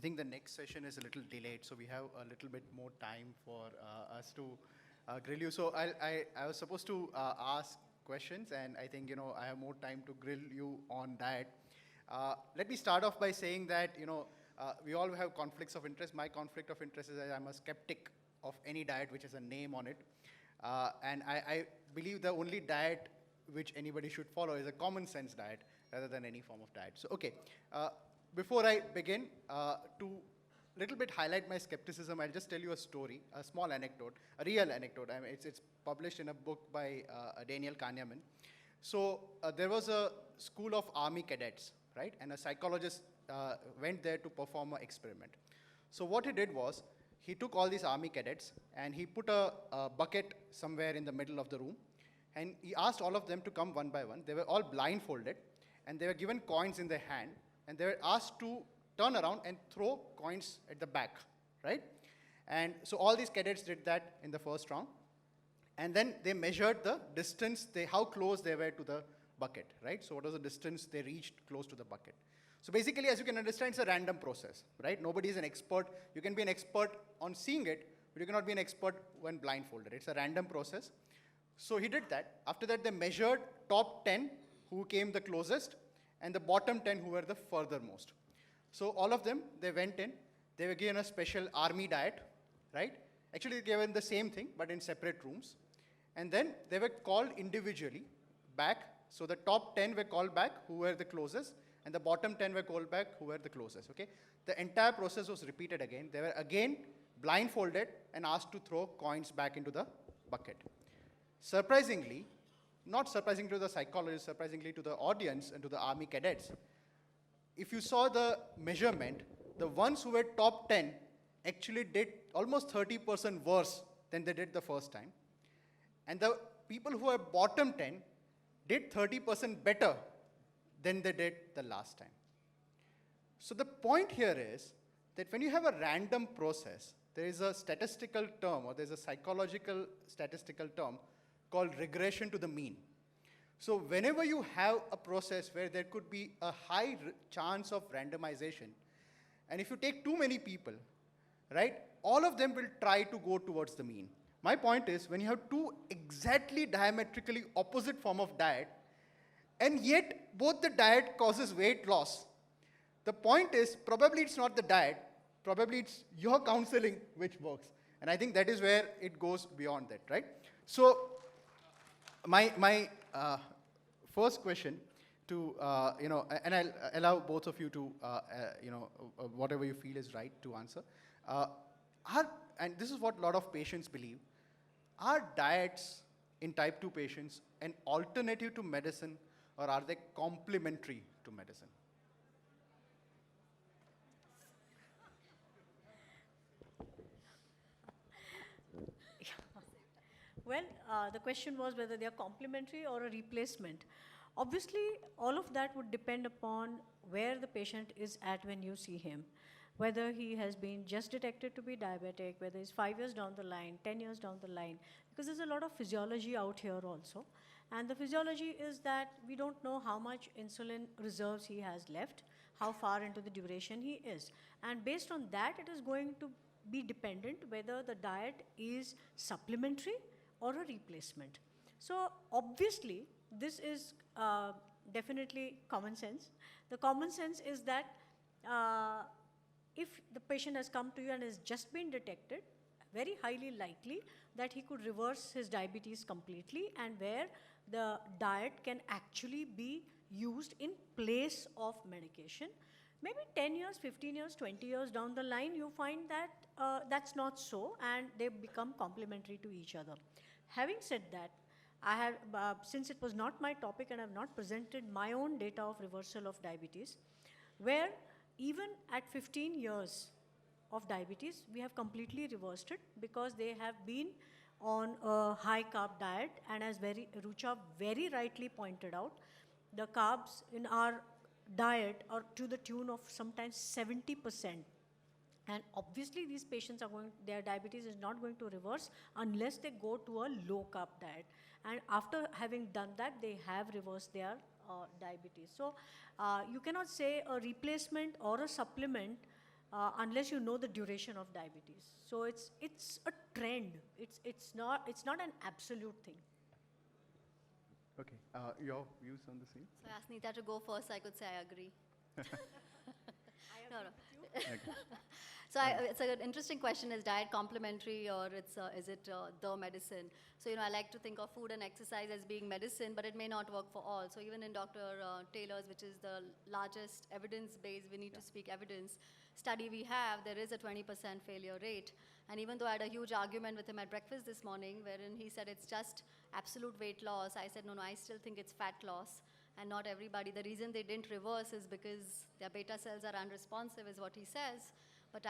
think the next session is a little delayed, so we have a little bit more time for us to grill you. So I was supposed to ask questions, and I think, I have more time to grill you on that. Let me start off by saying that, we all have conflicts of interest. My conflict of interest is that I'm a skeptic of any diet which has a name on it. And I believe the only diet which anybody should follow is a common sense diet rather than any form of diet. So, okay, before I begin, to little bit highlight my skepticism, I'll just tell you a story, a small anecdote, a real anecdote. I mean, it's published in a book by Daniel Kahneman. So there was a school of army cadets, right? And a psychologist went there to perform an experiment. So what he did was, he took all these army cadets and he put a bucket somewhere in the middle of the room, and he asked all of them to come one by one. They were all blindfolded, and they were given coins in their hand, and they were asked to turn around and throw coins at the back, right? And so all these cadets did that in the first round. And then they measured the distance, how close they were to the bucket, right? So what was the distance they reached close to the bucket? So basically, as you can understand, it's a random process, right? Nobody is an expert. You can be an expert on seeing it, but you cannot be an expert when blindfolded. It's a random process. So he did that. After that, they measured top 10 who came the closest and the bottom 10 who were the furthermost. So all of them, they went in. They were given a special army diet, right? Actually, they were given the same thing, but in separate rooms. And then they were called individually back. So the top 10 were called back, who were the closest, and the bottom 10 were called back, who were the closest, okay? The entire process was repeated again. They were again blindfolded and asked to throw coins back into the bucket. Surprisingly, not surprising to the psychologists, surprisingly to the audience and to the army cadets, if you saw the measurement, the ones who were top 10 actually did almost 30% worse than they did the first time. And the people who were bottom 10 did 30% better than they did the last time. So the point here is that when you have a random process, there is a statistical term, or there's a psychological statistical term called regression to the mean. So whenever you have a process where there could be a high chance of randomization, and if you take too many people, right, all of them will try to go towards the mean. My point is, when you have two exactly diametrically opposite form of diet, and yet both the diet causes weight loss, the point is, probably it's not the diet, probably it's your counseling which works. And I think that is where it goes beyond that, right? So my first question to, and I'll allow both of you to, whatever you feel is right to answer. And this is what a lot of patients believe, are diets in type 2 patients an alternative to medicine, or are they complementary to medicine? Well, the question was whether they are complementary or a replacement. Obviously, all of that would depend upon where the patient is at when you see him. Whether he has been just detected to be diabetic, whether he's 5 years down the line, 10 years down the line, because there's a lot of physiology out here also. And the physiology is that we don't know how much insulin reserves he has left, how far into the duration he is. And based on that, it is going to be dependent whether the diet is supplementary or a replacement. So obviously, this is definitely common sense. The common sense is that if the patient has come to you and has just been detected, very highly likely that he could reverse his diabetes completely, and where the diet can actually be used in place of medication. Maybe 10 years, 15 years, 20 years down the line, you find that that's not so, and they become complementary to each other. Having said that, I have, since it was not my topic and I have not presented my own data of reversal of diabetes, where even at 15 years of diabetes, we have completely reversed it because they have been on a high carb diet, and as Rucha very rightly pointed out, the carbs in our diet are to the tune of sometimes 70%. And obviously these patients are their diabetes is not going to reverse unless they go to a low carb diet. And after having done that, they have reversed their diabetes. So you cannot say a replacement or a supplement unless you know the duration of diabetes. So it's a trend. It's not an absolute thing. Okay, your views on the same? So I asked Neeta to go first, I could say I agree. No, no. Okay. So it's an interesting question, is diet complementary or is it the medicine? So, I like to think of food and exercise as being medicine, but it may not work for all. So even in Dr. Taylor's, which is the largest evidence-based, we need to speak evidence, study we have, there is a 20% failure rate. And even though I had a huge argument with him at breakfast this morning, wherein he said it's just absolute weight loss, I said, no, I still think it's fat loss. And not everybody. The reason they didn't reverse is because their beta cells are unresponsive, is what he says. But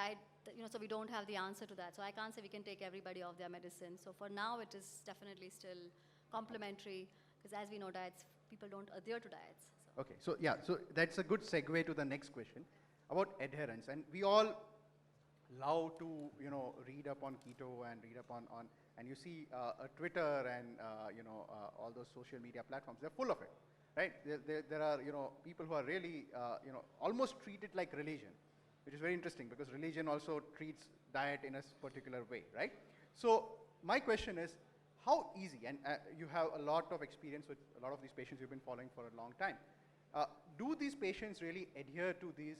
so we don't have the answer to that. So I can't say we can take everybody off their medicine. So for now, it is definitely still complementary, because as we know, people don't adhere to diets. So. Okay, so yeah, so that's a good segue to the next question about adherence. And we all love to, read up on keto and read up on and you see Twitter and, all those social media platforms, they're full of it, right? There are, people who are really, almost treat it like religion, which is very interesting because religion also treats diet in a particular way, right? So my question is, how easy, and you have a lot of experience with a lot of these patients you've been following for a long time, do these patients really adhere to these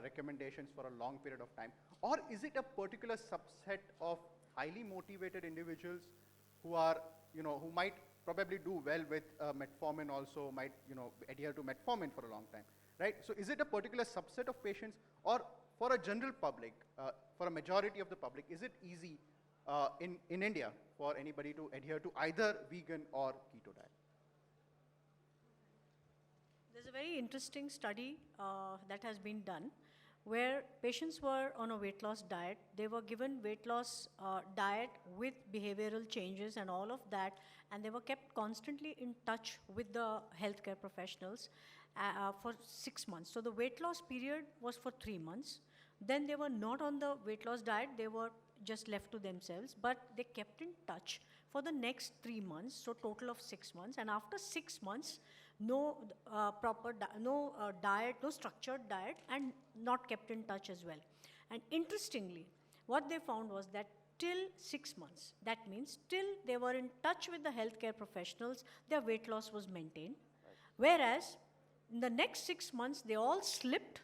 recommendations for a long period of time? Or is it a particular subset of highly motivated individuals who are, who might probably do well with metformin also, might, adhere to metformin for a long time, right? So is it a particular subset of patients, or for a general public, for a majority of the public, is it easy in India for anybody to adhere to either vegan or keto diet? There's a very interesting study that has been done where patients were on a weight loss diet. They were given weight loss diet with behavioral changes and all of that, and they were kept constantly in touch with the healthcare professionals for 6 months. So the weight loss period was for 3 months. Then they were not on the weight loss diet, they were just left to themselves, but they kept in touch for the next 3 months, so total of 6 months. And after 6 months, no diet, no structured diet, and not kept in touch as well. And interestingly, what they found was that till 6 months, that means till they were in touch with the healthcare professionals, their weight loss was maintained. Whereas in the next 6 months, they all slipped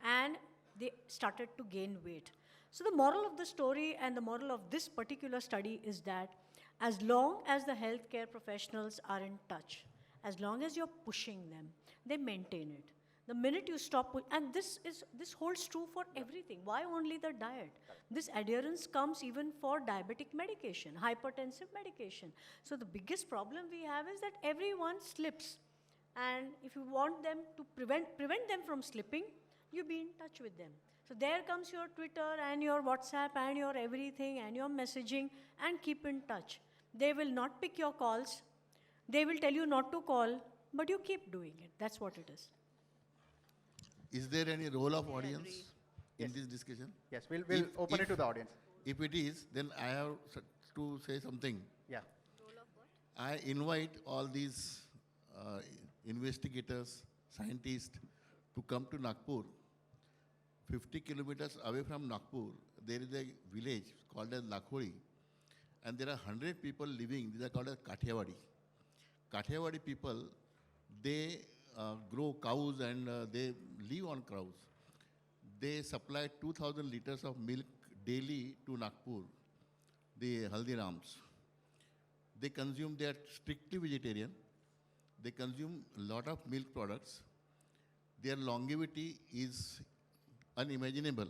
and they started to gain weight. So the moral of the story and the moral of this particular study is that as long as the healthcare professionals are in touch, as long as you're pushing them, they maintain it. The minute you stop, and this holds true for everything. Why only the diet? This adherence comes even for diabetic medication, hypertensive medication. So the biggest problem we have is that everyone slips. And if you want them to prevent them from slipping, you be in touch with them. So there comes your Twitter and your WhatsApp and your everything and your messaging, and keep in touch. They will not pick your calls. They will tell you not to call, but you keep doing it. That's what it is. Is there any role of audience agree. in Yes. this discussion? Yes, we'll open it to the audience. If it is, then I have to say something. Yeah. Role of what? I invite all these investigators, scientists to come to Nagpur. 50 kilometers away from Nagpur, there is a village called as Lakhori, and there are 100 people living. These are called as Kathiawadi. Kathiawadi people, they grow cows and they live on cows. They supply 2,000 liters of milk daily to Nagpur, the Haldirams. They are strictly vegetarian. They consume a lot of milk products. Their longevity is unimaginable.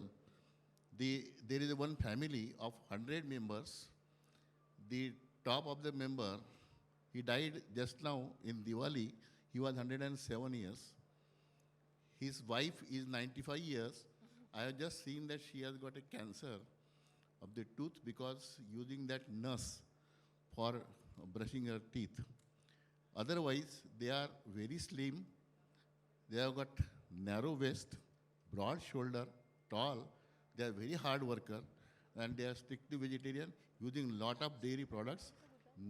There is one family of 100 members. The top of the member, he died just now in Diwali. He was 107 years. His wife is 95 years. I have just seen that she has got a cancer of the tooth because using that nurse for brushing her teeth. Otherwise, they are very slim. They have got narrow waist, broad shoulder, tall. They are very hard worker, and they are strictly vegetarian, using lot of dairy products,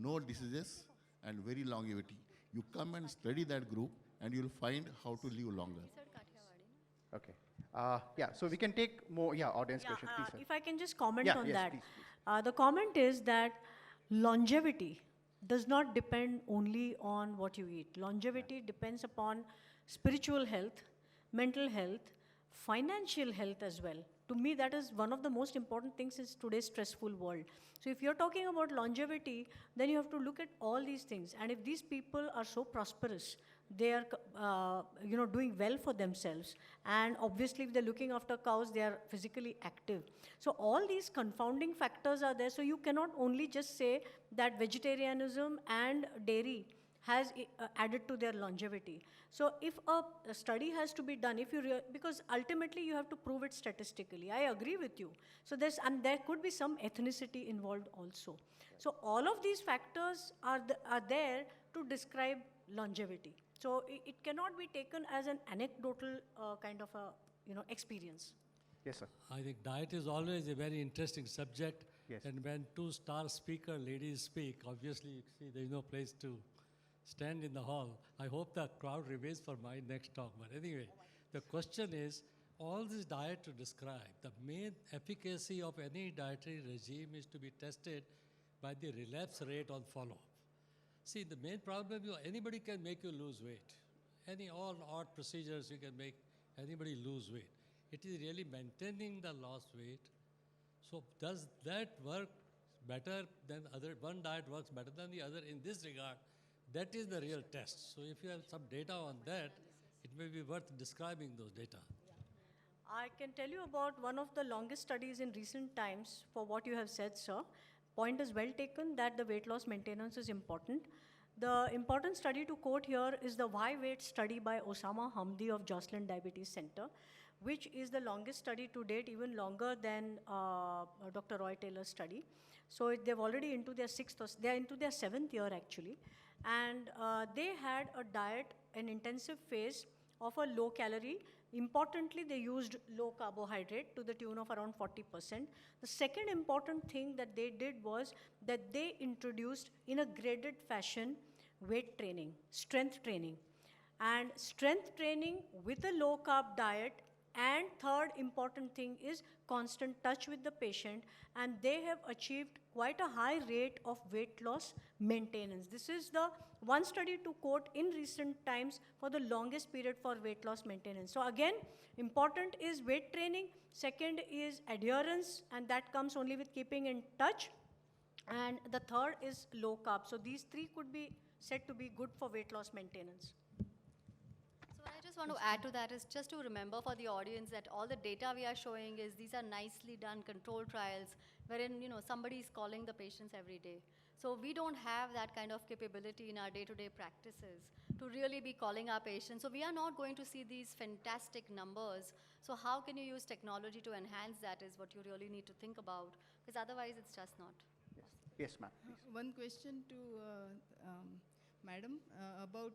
no diseases, and very longevity. You come and study that group, and you'll find how to live longer. He said Kathiawadi, no? Okay. Yeah, so we can take more, yeah, audience questions, please, sir. if I can just comment Yeah, on yes, that. please, The comment is that longevity does not depend only on what you eat. Longevity depends upon spiritual health, mental health, financial health as well. To me, that is one of the most important things in today's stressful world. So if you're talking about longevity, then you have to look at all these things. And if these people are so prosperous, they are doing well for themselves, and obviously if they're looking after cows, they are physically active. So all these confounding factors are there, so you cannot only just say that vegetarianism and dairy has added to their longevity. So if a study has to be done, if you because ultimately you have to prove it statistically, I agree with you. So and there could be some ethnicity involved also. So all of these factors are there to describe longevity. So it cannot be taken as an anecdotal kind of a experience. Yes, sir. I think diet is always a very interesting subject. Yes. And when two star speaker ladies speak, obviously you see there is no place to stand in the hall. I hope the crowd remains for my next talk. But anyway, the question is, all this diet to describe, the main efficacy of any dietary regime is to be tested by the relapse rate on follow-up. See, the main problem, anybody can make you lose weight. All odd procedures, you can make anybody lose weight. It is really maintaining the lost weight. So does that work better than other? One diet works better than the other in this regard. That is the real test. So if you have some data on that, it may be worth describing those data. I can tell you about one of the longest studies in recent times for what you have said, sir. Point is well taken that the weight loss maintenance is important. The important study to quote here is the Y weight study by Osama Hamdi of Joslin Diabetes Center, which is the longest study to date, even longer than Dr. Roy Taylor's study. So they've already into their they're into their 7th year actually. And they had a diet, an intensive phase of a low calorie. Importantly, they used low carbohydrate to the tune of around 40%. The second important thing that they did was that they introduced in a graded fashion weight training, strength training. And strength training with a low carb diet, and third important thing is constant touch with the patient, and they have achieved quite a high rate of weight loss maintenance. This is the one study to quote in recent times for the longest period for weight loss maintenance. So again, important is weight training, second is adherence, and that comes only with keeping in touch, and the third is low carb. So these three could be said to be good for weight loss maintenance. So what I just want to add to that is just to remember for the audience that all the data we are showing is these are nicely done controlled trials wherein somebody is calling the patients every day. So we don't have that kind of capability in our day-to-day practices to really be calling our patients. So we are not going to see these fantastic numbers. So how can you use technology to enhance that is what you really need to think about, because otherwise it's just not. Yes, ma'am, please. One question to Madam about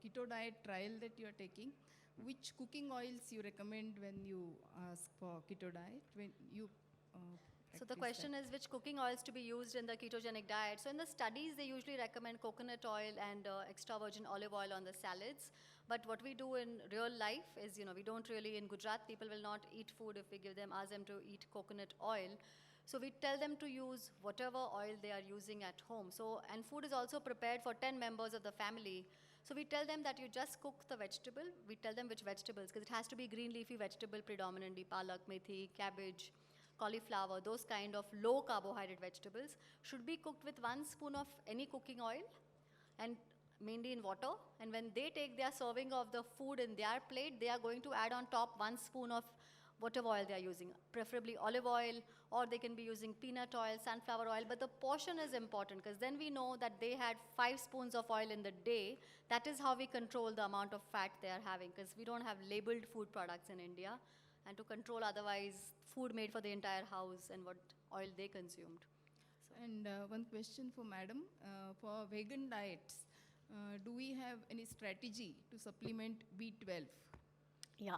keto diet trial that you are taking. Which cooking oils you recommend when you ask for keto diet? When you So the question is which cooking oils to be used in the ketogenic diet. So in the studies, they usually recommend coconut oil and extra virgin olive oil on the salads. But what we do in real life is, we don't really, in Gujarat, people will not eat food if we ask them to eat coconut oil. So we tell them to use whatever oil they are using at home. So, and food is also prepared for 10 members of the family. So we tell them that you just cook the vegetable. We tell them which vegetables, because it has to be green leafy vegetable predominantly, palak, methi, cabbage, cauliflower, those kind of low carbohydrate vegetables should be cooked with 1 spoon of any cooking oil and mainly in water. And when they take their serving of the food in their plate, they are going to add on top 1 spoon of whatever oil they are using, preferably olive oil, or they can be using peanut oil, sunflower oil. But the portion is important, because then we know that they had 5 spoons of oil in the day. That is how we control the amount of fat they are having, because we don't have labeled food products in India. And to control otherwise food made for the entire house and what oil they consumed. And one question for Madam. For vegan diets, do we have any strategy to supplement B12? Yeah,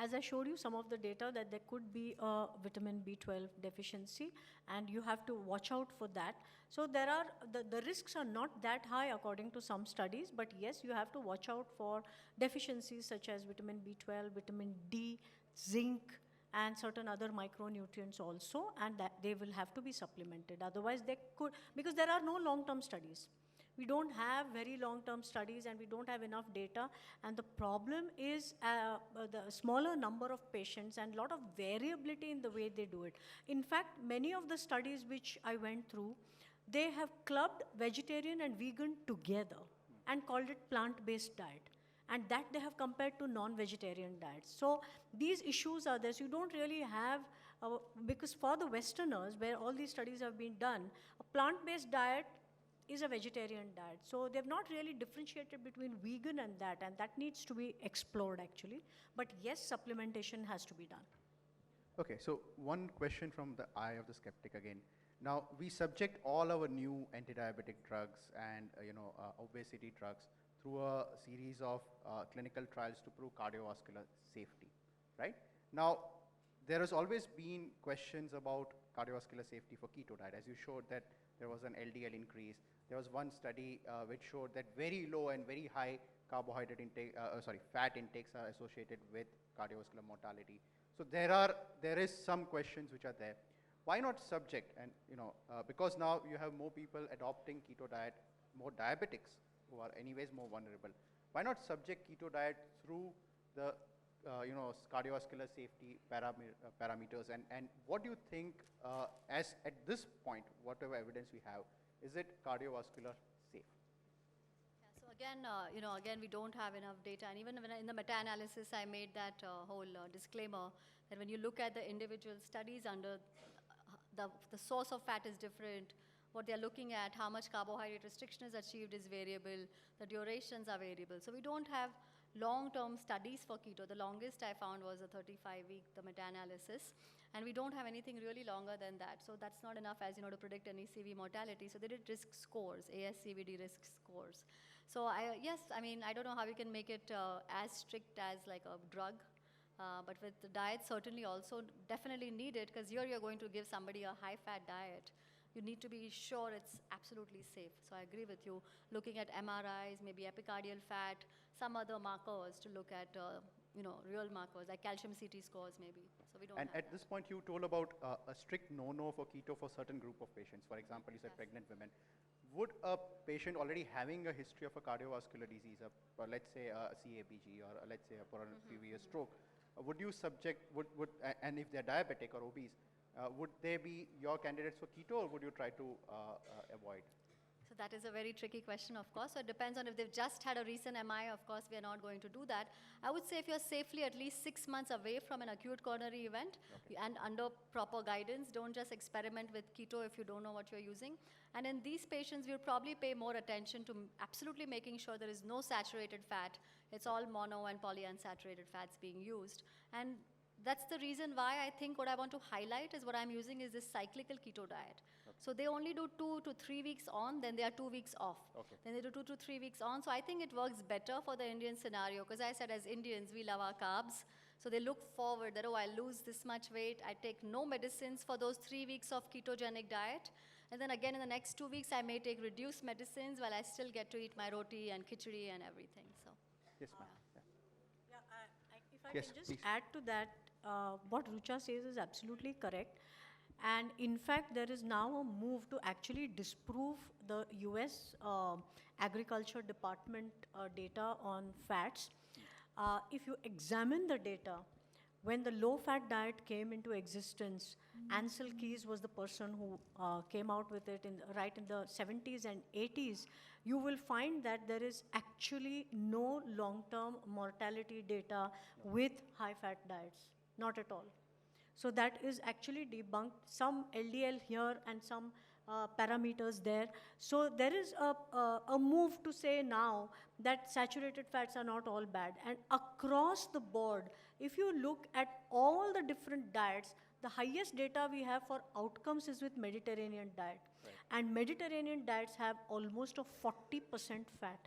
as I showed you some of the data that there could be a vitamin B12 deficiency, and you have to watch out for that. So there are, the risks are not that high according to some studies, but yes, you have to watch out for deficiencies such as vitamin B12, vitamin D, zinc, and certain other micronutrients also, and that they will have to be supplemented. Otherwise, they could, because there are no long-term studies. We don't have very long-term studies and we don't have enough data. And the problem is the smaller number of patients and a lot of variability in the way they do it. In fact, many of the studies which I went through, they have clubbed vegetarian and vegan together and called it plant-based diet. And that they have compared to non-vegetarian diets. So these issues are there. So you don't really have, because for the Westerners, where all these studies have been done, a plant-based diet is a vegetarian diet. So they've not really differentiated between vegan and that needs to be explored actually. But yes, supplementation has to be done. Okay, so one question from the eye of the skeptic again. Now, we subject all our new anti-diabetic drugs and obesity drugs through a series of clinical trials to prove cardiovascular safety, right? Now, there has always been questions about cardiovascular safety for keto diet. As you showed that there was an LDL increase. There was one study which showed that very low and very high carbohydrate intake, fat intakes are associated with cardiovascular mortality. So there is some questions which are there. Why not subject, and because now you have more people adopting keto diet, more diabetics who are anyways more vulnerable. Why not subject keto diet through the cardiovascular safety parameters, and what do you think as at this point, whatever evidence we have, is it cardiovascular safe? Yeah, so again, again, we don't have enough data. And even when in the meta-analysis, I made that whole disclaimer that when you look at the individual studies under the source of fat is different, what they're looking at, how much carbohydrate restriction is achieved is variable, the durations are variable. So we don't have long-term studies for keto. The longest I found was a 35-week, the meta-analysis. And we don't have anything really longer than that. So that's not enough, as you know, to predict any CV mortality. So they did risk scores, ASCVD risk scores. So yes, I mean, I don't know how you can make it as strict as like a drug. But with the diet, certainly also definitely needed, because here you're going to give somebody a high-fat diet. You need to be sure it's absolutely safe. So I agree with you. Looking at MRIs, maybe epicardial fat, some other markers to look at, real markers like calcium CT scores maybe. So we don't And have at this point, you told about a strict no-no for keto for certain group of patients. For example, you said pregnant women. Would a patient already having a history of a cardiovascular disease, let's say a CABG or let's say a previous stroke, would you subject, and if they're diabetic or obese, would they be your candidates for keto, or would you try to avoid? So that is a very tricky question, of course. So it depends on if they've just had a recent MI, of course, we are not going to do that. I would say if you're safely at least 6 months away from an acute coronary event and under proper guidance, don't just experiment with keto if you don't know what you're using. And in these patients, we'll probably pay more attention to absolutely making sure there is no saturated fat. It's all mono and polyunsaturated fats being used. And that's the reason why I think what I want to highlight is what I'm using is this cyclical keto diet. So they only do 2 to 3 weeks on, then they are 2 weeks off. Then they do 2 to 3 weeks on. So I think it works better for the Indian scenario, because I said as Indians, we love our carbs. So they look forward that, oh, I lose this much weight. I take no medicines for those 3 weeks of ketogenic diet. And then again, in the next 2 weeks, I may take reduced medicines while I still get to eat my roti and khichdi and everything. So. Yes, ma'am. Yeah, if I Yes, can just please. add to that, what Rucha says is absolutely correct. And in fact, there is now a move to actually disprove the US Agriculture Department data on fats. If you examine the data, when the low-fat diet came into existence, Ansel Keys was the person who came out with it right in the 70s and 80s. You will find that there is actually no long-term mortality data with high-fat diets, not at all. So that is actually debunked. Some LDL here and some parameters there. So there is a move to say now that saturated fats are not all bad. And across the board, if you look at all the different diets, the highest data we have for outcomes is with Mediterranean diet. Right. And Mediterranean diets have almost a 40% fat.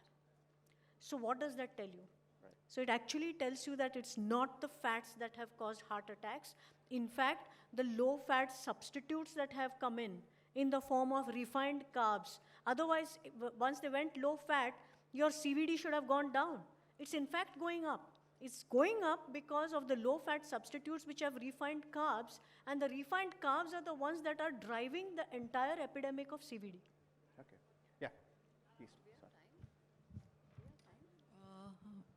So what does that tell you? Right. So it actually tells you that it's not the fats that have caused heart attacks. In fact, the low-fat substitutes that have come in the form of refined carbs. Otherwise, once they went low-fat, your CVD should have gone down. It's in fact going up. It's going up because of the low-fat substitutes which have refined carbs, and the refined carbs are the ones that are driving the entire epidemic of CVD. Okay. Yeah. Please. Sorry.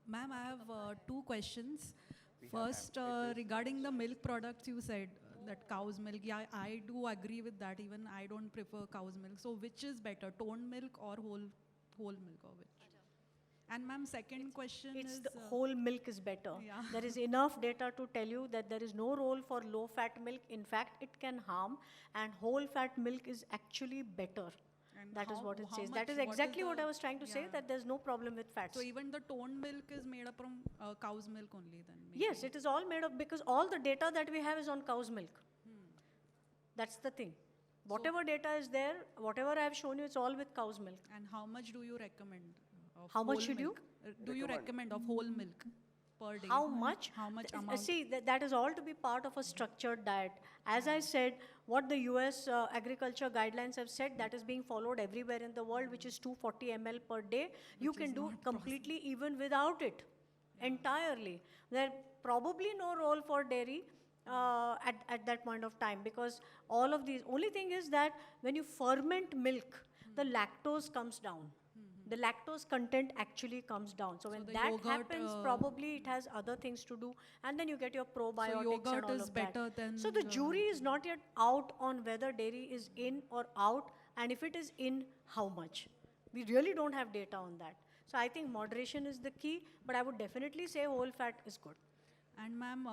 Ma'am, I have two questions. We have First, time. It is- regarding the milk products, you said that cow's milk. Yeah, I do agree with that. Even I don't prefer cow's milk. So, which is better, toned milk or whole milk, or which? And ma'am, second question It's is the whole milk is better. Yeah. There is enough data to tell you that there is no role for low-fat milk. In fact, it can harm, and whole-fat milk is actually better. And That is how- what it how says. much- That is what is exactly what I the- was trying to say, yeah. that there's no problem with fats. So even the toned milk is made up from cow's milk only then? Maybe. Yes, it is all made of, because all the data that we have is on cow's milk. That's the thing. Whatever data is there, whatever I have shown you, it's all with cow's milk. And how much do you recommend? Of How much whole should you? milk? Do you recommend of whole milk per day? How much? How much Th- amount? See, that is all to be part of a structured diet. As I said, what the US agriculture guidelines have said, that is being followed everywhere in the world, which is 240 ml per day. You can do completely even without it, entirely. There probably no role for dairy at that point of time, because all of these, only thing is that when you ferment milk, the lactose comes down. The lactose content actually comes down. So when the that yogurt, happens, probably it has other things to do, and then you get your probiotics yogurt and all is of that. better than So the the- jury is not yet out on whether dairy is in or out, and if it is in, how much. We really don't have data on that. So I think moderation is the key, but I would definitely say whole fat is good. And ma'am,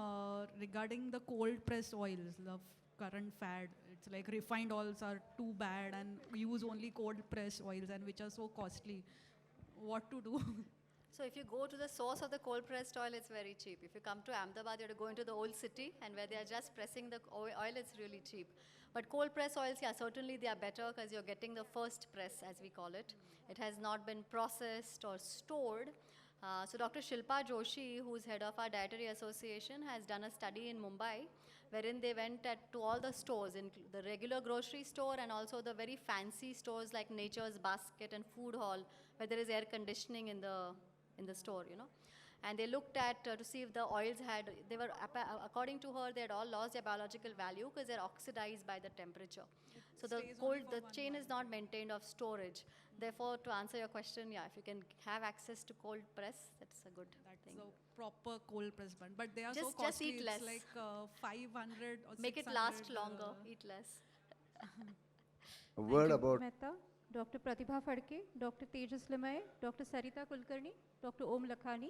regarding the cold pressed oils, the current fad, it's like refined oils are too bad and use only cold pressed oils and which are so costly. What to do? So if you go to the source of the cold pressed oil, it's very cheap. If you come to Ahmedabad, you have to go into the old city, and where they are just pressing the oil, it's really cheap. But cold press oils, yeah, certainly they are better because you're getting the first press, as we call it. It has not been processed or stored. So Dr. Shilpa Joshi, who's head of our Dietary Association, has done a study in Mumbai, wherein they went to all the stores, in the regular grocery store and also the very fancy stores like Nature's Basket and Food Hall, where there is air conditioning in the store, you know. And they looked at to see if the oils according to her, they had all lost their biological value because they're oxidized by the temperature. So the chain is not maintained of storage. Therefore, to answer your question, yeah, if you can have access to cold press, that's a good That's thing. a proper cold pressed one. But they are so Just costly. eat less. It's like 500 or Make it 600, last longer, eat less. A word about Mehta, Dr. Pratibha Phadke, Dr. Tejas Limaye, Dr. Sarita Kulkarni, Dr. Om Lakhani,